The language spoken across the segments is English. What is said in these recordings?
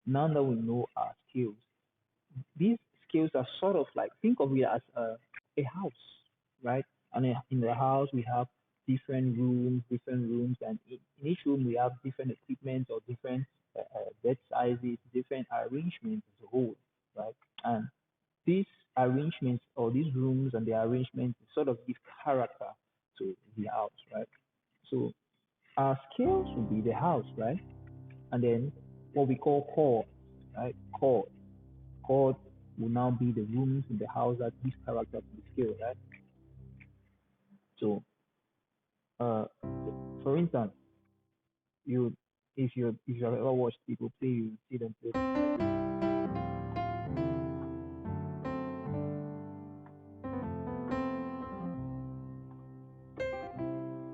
now that we know our skills, these skills are sort of like, think of it as a house, right? And in the house we have different rooms, and in each room we have different equipment or different bed sizes, different arrangements as a whole, right? And these arrangements or these rooms and the arrangements sort of give character to the house, right? So our skills will be the house, right? And then what we call core, right? Core will now be the rooms in the house that give character to the skill, right? So, uh, for instance, you if you have ever watched people play, you see them play things like this.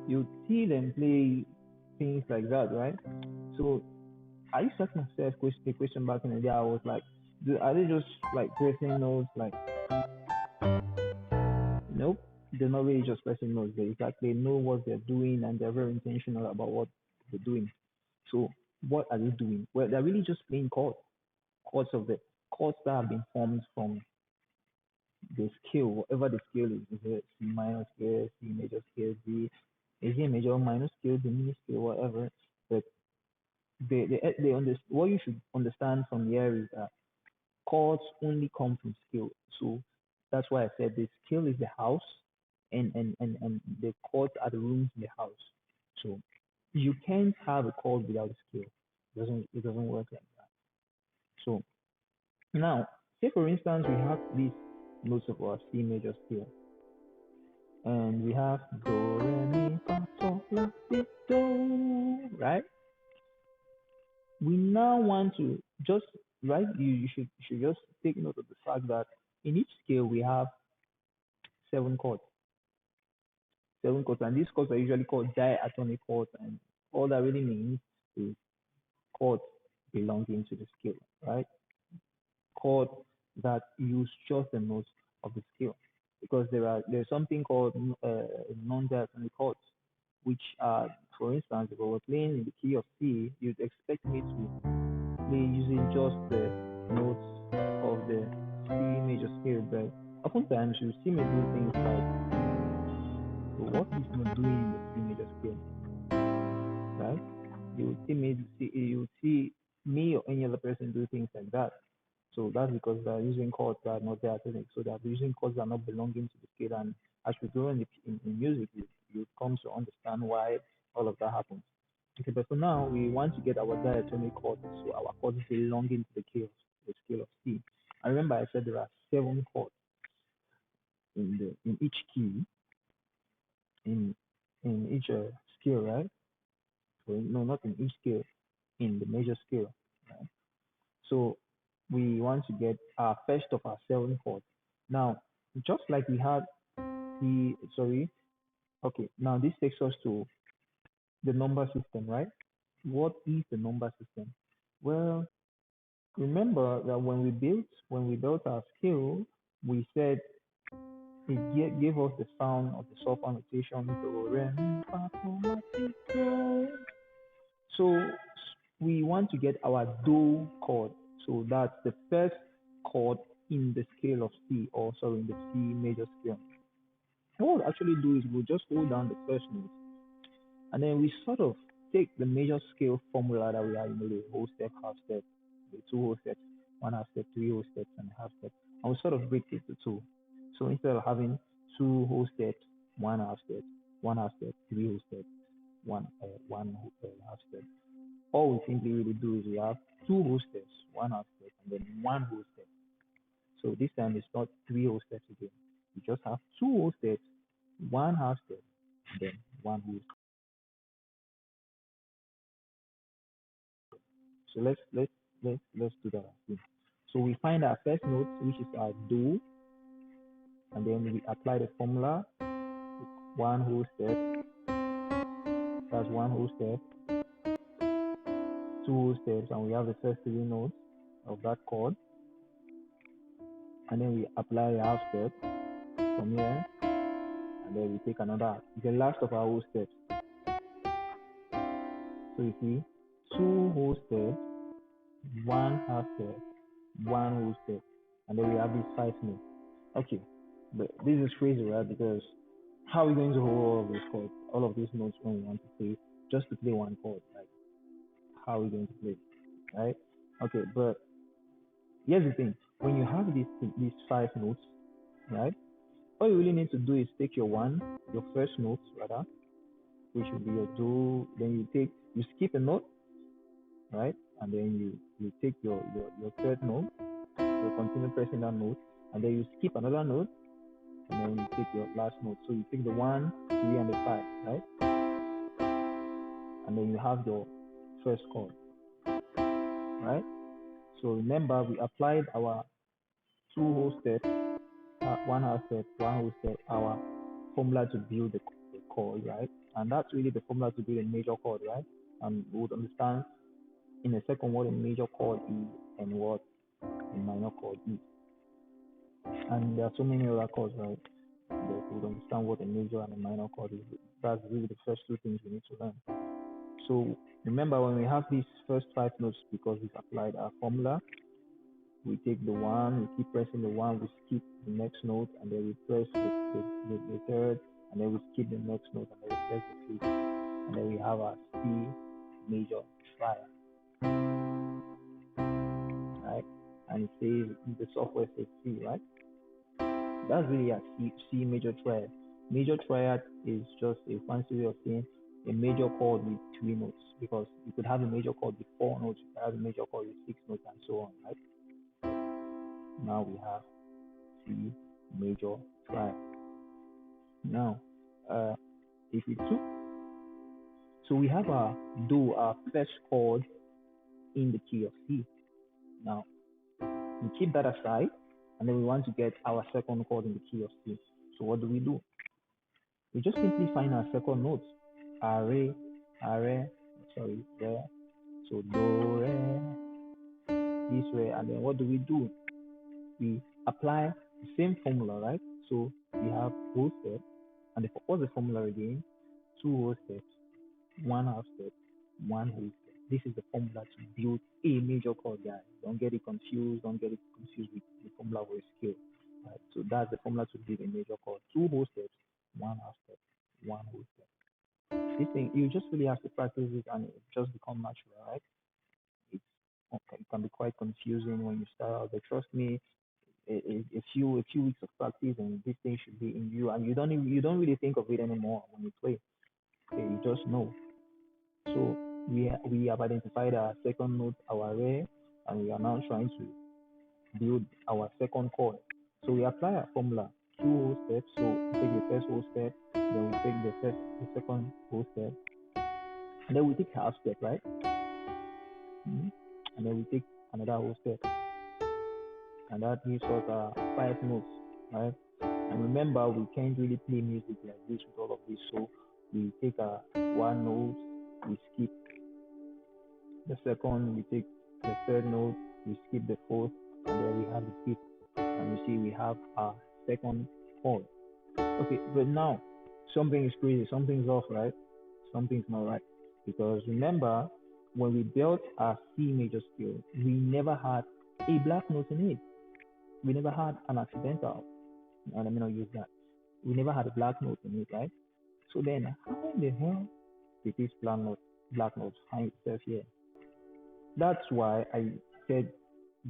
You see them play things like that, right? So I used to ask myself a question back in the day. I was like, are they just like pressing notes? Like, nope, they're not really just pressing notes. They exactly know what they're doing and they're very intentional about what they're doing. So what are they doing? Well, they're really just playing chords of the chords that have been formed from the scale, whatever the scale is it C minor scale, C major scale, D, is it major minor scale, diminished scale, whatever. But they understand what you should understand from here is that chords only come from scale. So that's why I said the scale is the house and the chords are the rooms in the house. So you can't have a chord without a scale. It doesn't work like that. So now, say for instance we have these notes of our C major scale, and we have do, re, mi, fa, sol, la, si, do, right? We now want to just, right? You should just take note of the fact that in each scale we have seven chords, and these chords are usually called diatonic chords, and all that really means is chords belonging to the scale, right? Chords that use just the notes of the scale, because there's something called non-diatonic chords, which are, for instance, if I were playing in the key of C, you'd expect me to play using just the notes of the C major scale, but oftentimes you see me do things like, so what is not doing in the C major scale, right? You would see me or any other person do things like that. So that's because they're using chords that are not diatonic. So they're using chords that are not belonging to the scale. And as we grow in music, you come to understand why all of that happens. Okay, but for now, we want to get our diatonic chords, so our chords belonging to the scale of C. I remember I said there are seven chords in each key, in each scale, right? So no, not in each scale, in the major scale, right? So we want to get our first of our seven chords. Now, just like we had okay, now this takes us to the number system, right? What is the number system? Well, remember that when we built our scale, we said it gave us the sound of the soft annotation do, re, mi, fa, sol, la, si, do. So we want to get our do chord. So that's the first chord in the scale of C, or sorry, in the C major scale. What we'll actually do is we'll just hold down the first note, and then we sort of take the major scale formula that we have, the whole step, half step, the two whole steps, one half step, three whole steps, and a half step, and we sort of break it to two. So instead of having two whole steps, one half step, three whole steps, one half step, all we simply really do is we have two whole steps, one half step, and then one whole step. So this time it's not three whole steps again. We just have two whole steps, one half step, and then one whole step. So let's do that again. So we find our first note, which is our do, and then we apply the formula, one whole step, that's one whole step, two whole steps, and we have the first three notes of that chord, and then we apply a half step from here, and then we take another, the last of our whole steps. So you see, two whole steps, one half step, one whole step, and then we have these 5 notes. Okay, but this is crazy, right? Because how are we going to hold all of these chords, all of these notes when we want to play, just to play one chord? Like, how are we going to play, right? Okay, but here's the thing: when you have these 5 notes, right? All you really need to do is take your first note rather, which will be your do. Then you skip a note, right? And then you take your third note, you continue pressing that note, and then you skip another note, and then you take your last note. So you take the 1, 3, and the 5, right? And then you have your first chord, right? So remember, we applied our 2 whole steps, one half step, one whole step, our formula to build the chord, right? And that's really the formula to build a major chord, right? And we would understand in a second what a major chord is and what a minor chord is. And there are so many other chords, right? That we would understand what a major and a minor chord is. That's really the first 2 things we need to learn. So remember, when we have these first 5 notes, because we've applied our formula, we take the one, we keep pressing the one, we skip the next note, and then we press the third, and then we skip the next note, and then we press the fifth, and then we have our C major triad, right? And it says, the software says C, right? That's really a C major triad. Major triad is just a fancy way of saying a major chord with 3 notes, because you could have a major chord with 4 notes, you could have a major chord with 6 notes, and so on, right? Now we have C major triad. Now, if we took, so we have our first chord in the key of C. Now, we keep that aside, and then we want to get our second chord in the key of C. So what do? We just simply find our second notes. Re, re, re. So do, re, this way, and then what do? We apply the same formula, right? So we have whole step, and what's the formula again? 2 whole steps, one half step, one whole step. This is the formula to build a major chord, guys. Don't get it confused. Don't get it confused with the formula for a scale. Right? So that's the formula to build a major chord. 2 whole steps, one half step, one whole step. This thing, you just really have to practice it, and it just become natural, right? It's okay. It can be quite confusing when you start out, but trust me, a few weeks of practice, and this thing should be in you, and you don't really think of it anymore when you play. Okay, you just know. So we have identified our second note, our re, and we are now trying to build our second chord. So we apply our formula, 2 whole steps. So we take the first whole step, then we take the second whole step, and then we take half step, right? And then we take another whole step, and that gives us 5 notes, right? And remember, we can't really play music like this with all of this, so we take a 1 note, we skip the second, we take the third note, we skip the fourth, and then we have the fifth, and you see we have our second chord. Okay, but now something is crazy, something's off, right? Something's not right, because remember, when we built our C major scale, we never had a black note in it. We never had an accidental. Let me not use that. We never had a black note in it, right? So then, how in the hell did this black note find itself here? That's why I said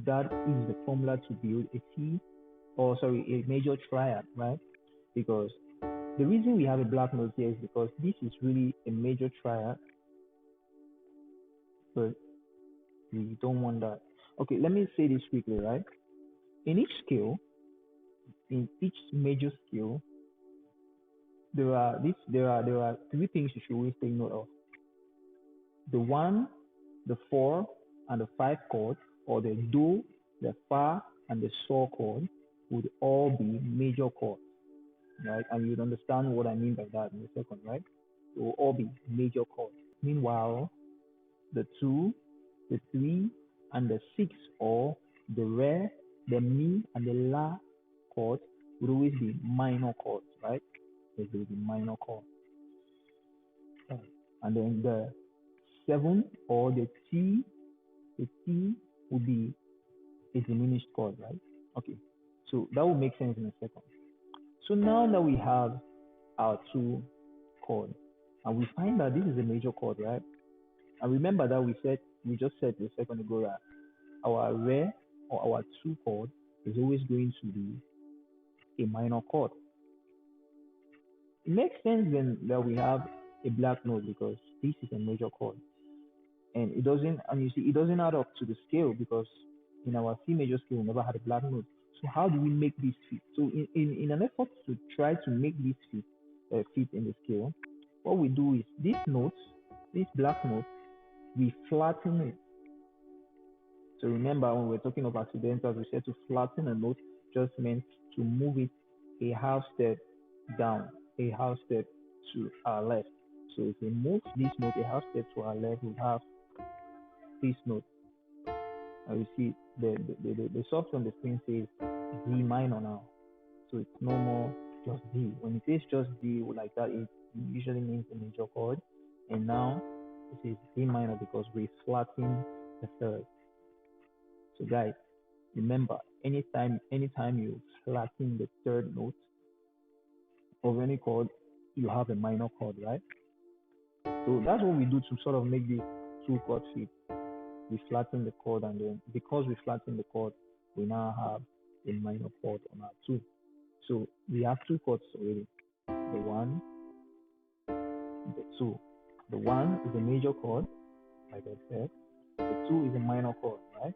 that is the formula to build a major triad, right? Because the reason we have a black note here is because this is really a major triad, but we don't want that. Okay, let me say this quickly, right? In each scale, in each major scale, there are 3 things you should always take note of. The 1, the 4, and the 5 chords, or the do, the fa, and the sol chord, would all be major chords, right? And you'd understand what I mean by that in a second, right? They will all be major chords. Meanwhile, the 2, the 3, and the 6, or the re, the mi, and the la chords would always be minor chords, right? They will be minor chords. And then the 7, or the T, would be a diminished chord, right? Okay, so that will make sense in a second. So now that we have our two chord, and we find that this is a major chord, right? And remember that we just said a second ago that our re or our two chord is always going to be a minor chord. It makes sense then that we have a black note because this is a major chord. And it doesn't, and you see, it doesn't add up to the scale because in our C major scale, we never had a black note. So how do we make this fit? So in an effort to try to make this fit in the scale, what we do is this black note, we flatten it. So remember when we're talking of accidentals, we said to flatten a note just meant to move it a half step down, a half step to our left. So if we move this note a half step to our left, we have this note. And you see the software on the screen says D minor now. So it's no more just D. When it says just D like that, it usually means a major chord. And now it says D minor because we flatten the third. So guys, remember, anytime you flatten the third note of any chord, you have a minor chord, right? So that's what we do to sort of make these two chords fit. We flatten the chord, and then because we flatten the chord, we now have a minor chord on our two. So we have two chords already. The one, the two. The one is a major chord, like I said. The two is a minor chord, right?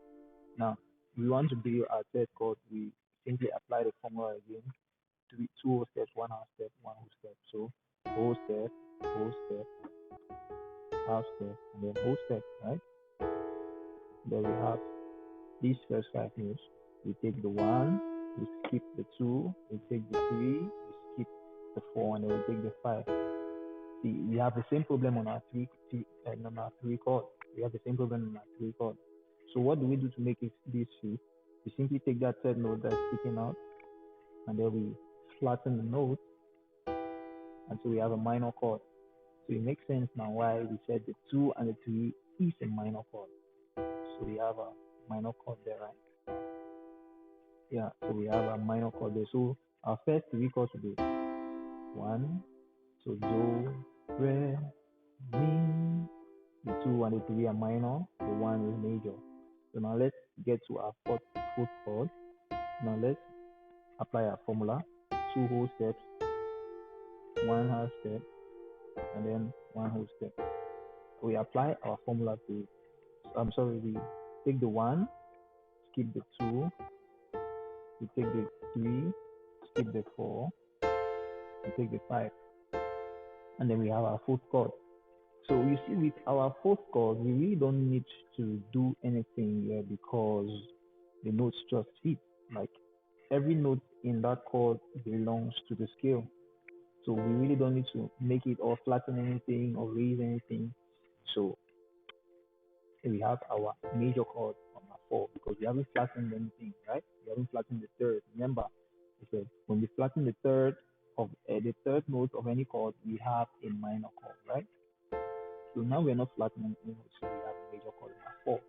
Now, we want to build our third chord. We simply apply the formula again. Two whole steps, one half step, one whole step. So whole step, half step, and then whole step, right? Then we have these first five notes. We take the one, we skip the two, we take the three, we skip the four, and then we take the five. See, we have the same problem on our three chord. We have the same problem on our three chord. So what do we do to make this fit? We simply take that third note that's sticking out, and then we flatten the note until we have a minor chord. So it makes sense now why we said the two and the three is a minor chord. So we have a minor chord there, right? Yeah, so we have a minor chord there. So our first three chords will be one, so do, re, mi. The two and the three are minor, the one is major. So now let's get to our fourth chord. Now let's apply our formula. Two whole steps, one half step, and then one whole step. We apply our formula to, we take the one, skip the two, we take the three, skip the four, we take the five, and then we have our fourth chord. So you see, with our fourth chord, we really don't need to do anything here because the notes just fit. Like every note in that chord belongs to the scale. So we really don't need to make it or flatten anything or raise anything. So we have our major chord on our four because we haven't flattened anything, right? We haven't flattened the third. Remember, I said when we flatten the third note of any chord, we have a minor chord, right? So now we're not flattening anything, so we have a major chord in our four,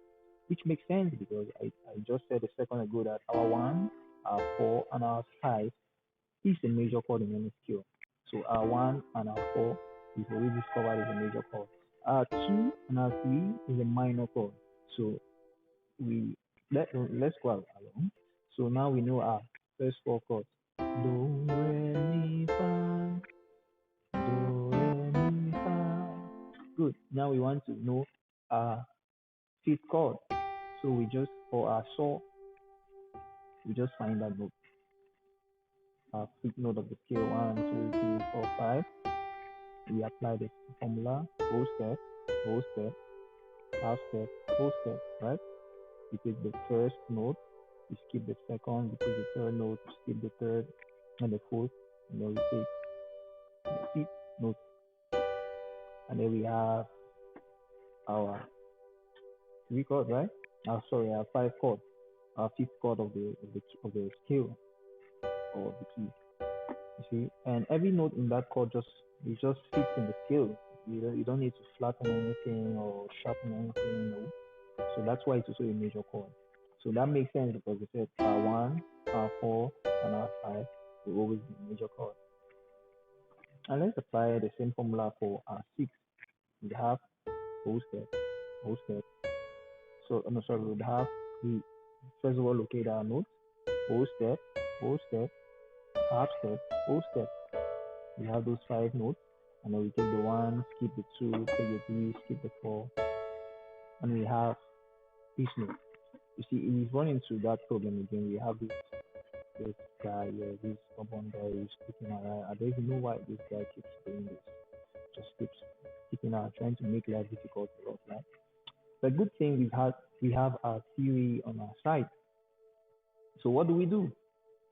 which makes sense because I just said a second ago that our one, our four, and our five is a major chord in any scale. So our one and our four is already discovered as a major chord. Our two and our three is a minor chord. So let's go along. So now we know our first four chords. Do, re, mi, fa. Do, re, mi, fa. Good. Now we want to know our fifth chord. So we just, for our saw, we just find that note. Our fifth note of the scale 1, 2, 3, 4, 5. We apply the formula, whole step, half step, whole step, right? We take the first note, we skip the second, we take the third note, we skip the third and the fourth, and then we take the fifth note. And then we have our three chords, right? Our five chords, our fifth chord of the scale or the key. You see, and every note in that chord just fits in the scale. You don't need to flatten anything or sharpen anything. No. So that's why it's also a major chord. So that makes sense because we said R1, R4, and R5 will always be major chord. And let's apply the same formula for R6. We have whole step, whole step. So, no, sorry, we would have we first of all locate our notes, whole step, half step, whole step. We have those 5 notes, and then we take the 1, skip the 2, take the 3, skip the 4, and we have this note. You see, if we run into that problem again, we have this guy here, this stubborn guy who's sticking out. I don't even know why this guy keeps doing this. Just keeps sticking out, trying to make life difficult for us, right? The good thing we have our theory on our side. So what do?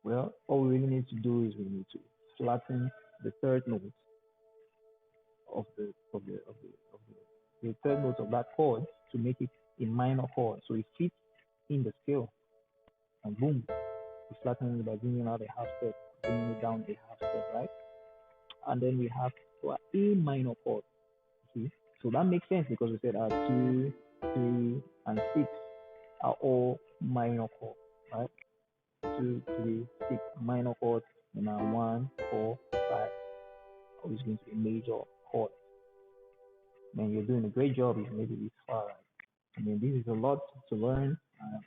Well, all we really need to do is we need to flatten the third note the third note of that chord to make it a minor chord, so it fits in the scale. And boom, we flatten it by bringing out a half step, bringing it down a half step, right? And then we have our A minor chord. See, so that makes sense because we said our 2, 3, and 6 are all minor chords, right? 2, 3, 6 minor chords, and our 1, 4, 5 always going to be major chord. Man, you're doing a great job. You've made it this far. Right? I mean, this is a lot to learn.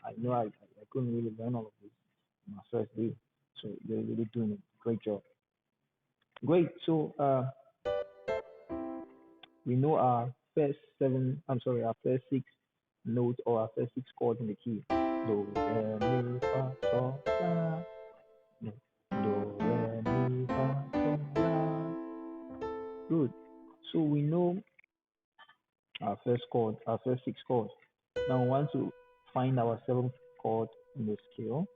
I know I couldn't really learn all of this in my first day. So you're really doing a great job. Great. So we know our first our first 6 notes or our first 6 chords in the key. Do, re, mi, fa, sol, la. No. Do, re, mi, fa, sol, la. Good. So we know our first chord, our first 6 chords. Now we want to find our 7th chord in the scale.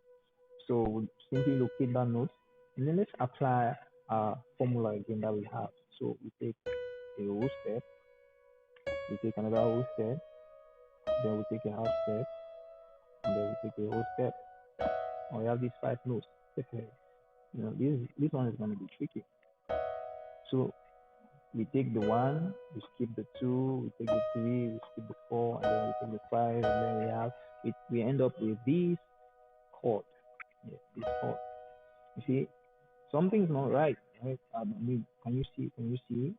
So we simply locate that note and then let's apply our formula again that we have. So we take a whole step, we take another whole step, then we take a half step, and then we take a whole step. And we have these 5 notes. This one is going to be tricky. So we take the 1, we skip the 2, we take the 3, we skip the 4, and then we take the 5, and then we end up with this chord. Yeah, this chord. You see, something's not right. I mean, can you see?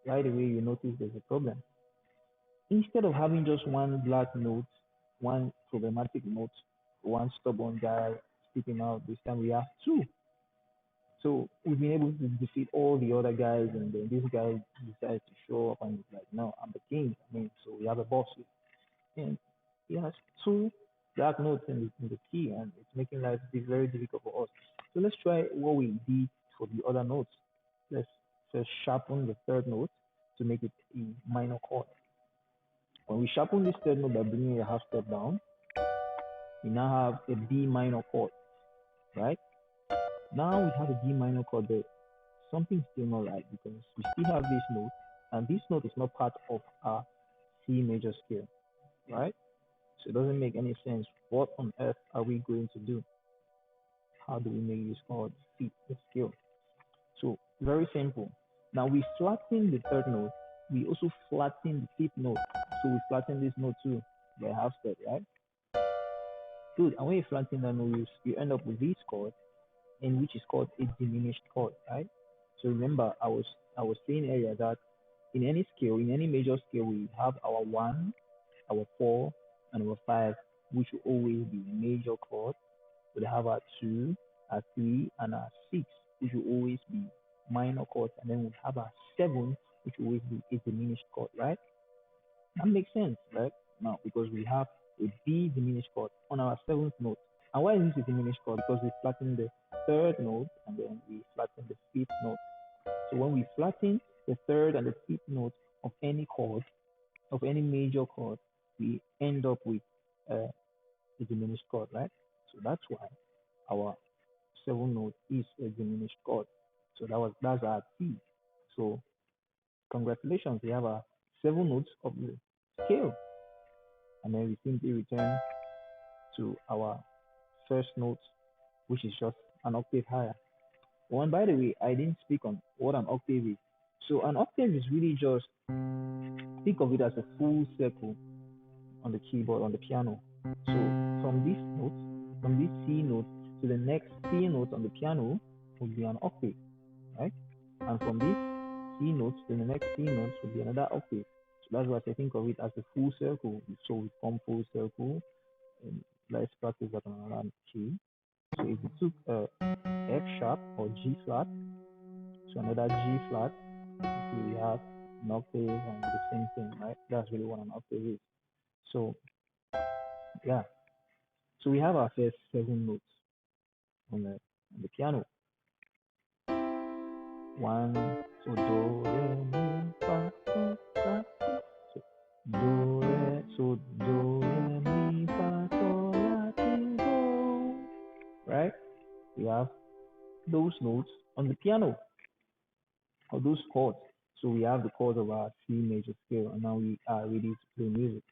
Right away, you notice there's a problem. Instead of having just one black note, one problematic note, one stubborn guy sticking out, this time we have 2. So we've been able to defeat all the other guys, and then this guy decides to show up and he's like, "No, I'm the king." I mean, so we have a boss here, and he has 2 black notes in the key, and it's making life very difficult for us. So let's try what we did for the other notes. Let's first sharpen the third note to make it a minor chord. When we sharpen this third note by bringing a half step down, we now have a B minor chord, right? Now we have a D minor chord, but something's still not right because we still have this note, and this note is not part of our C major scale, right? So it doesn't make any sense. What on earth are we going to do? How do we make this chord fit the scale? So very simple. Now we flatten the third note. We also flatten the 5th note. So we flatten this note too by half step, right? Good. And when you flatten that note, you end up with this chord, in which is called a diminished chord, right? So remember, I was saying earlier that in any scale, in any major scale, we have our 1, our 4, and our 5, which will always be major chords. We have our 2, our 3, and our 6, which will always be minor chords, and then we have our 7, which will always be a diminished chord, right? That makes sense, right? Now, because we have a B diminished chord on our 7th note. And why is this a diminished chord? Because we flatten the third note and then we flatten the 5th note. So when we flatten the third and the 5th note of any chord, of any major chord, we end up with a diminished chord, right? So that's why our 7th note is a diminished chord. So that's our T. So congratulations, we have our 7 notes of the scale. And then we simply return to our first note, which is just an octave higher. Oh, and by the way, I didn't speak on what an octave is. So an octave is really just, think of it as a full circle, on the keyboard on the piano. So from these notes, from this C note to the next C note on the piano would be an octave, right? And from this C note to the next C note would be another octave. So that's why I think of it as a full circle. So we form full circle. And let's practice that on another key. So if we took a F sharp or G flat, so another G flat, you see we have an octave and the same thing, right? That's really what an octave is. So yeah, so we have our first seven notes on the piano. One, so do, re, mi, fa, sol, la, si. So do, re, so do, re, mi, fa, sol, la, si, do. Right? We have those notes on the piano or those chords. So we have the chords of our C major scale, and now we are ready to play music.